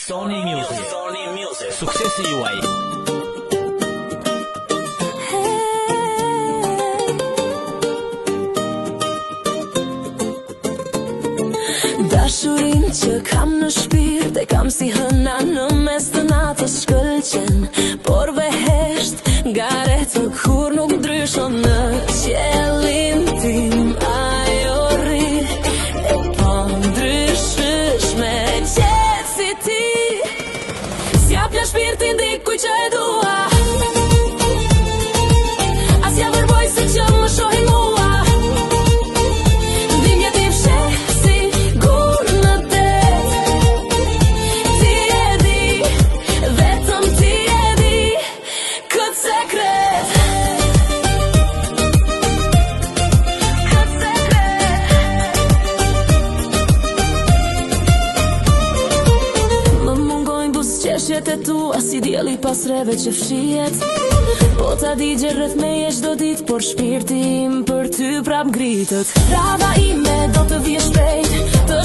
Sony Music. Suksesi juaj. Dashurin që kam në shpirt e kam si hëna në mes të natës shkëlqen, por vehesht garetë kur nuk ndryshon në qiellin tim. Ajo rri e po ndryshysh me qetë si ti, s'japja shpirtin dikuj që e dua, as ja vërboj se që më shohi mua. Qeshjet e tua si djeli pas reve që fshihet, po ta digje rreth meje çdo dit, por shpirti im për ty prap ngritet. Rava ime do të vje shpejt, të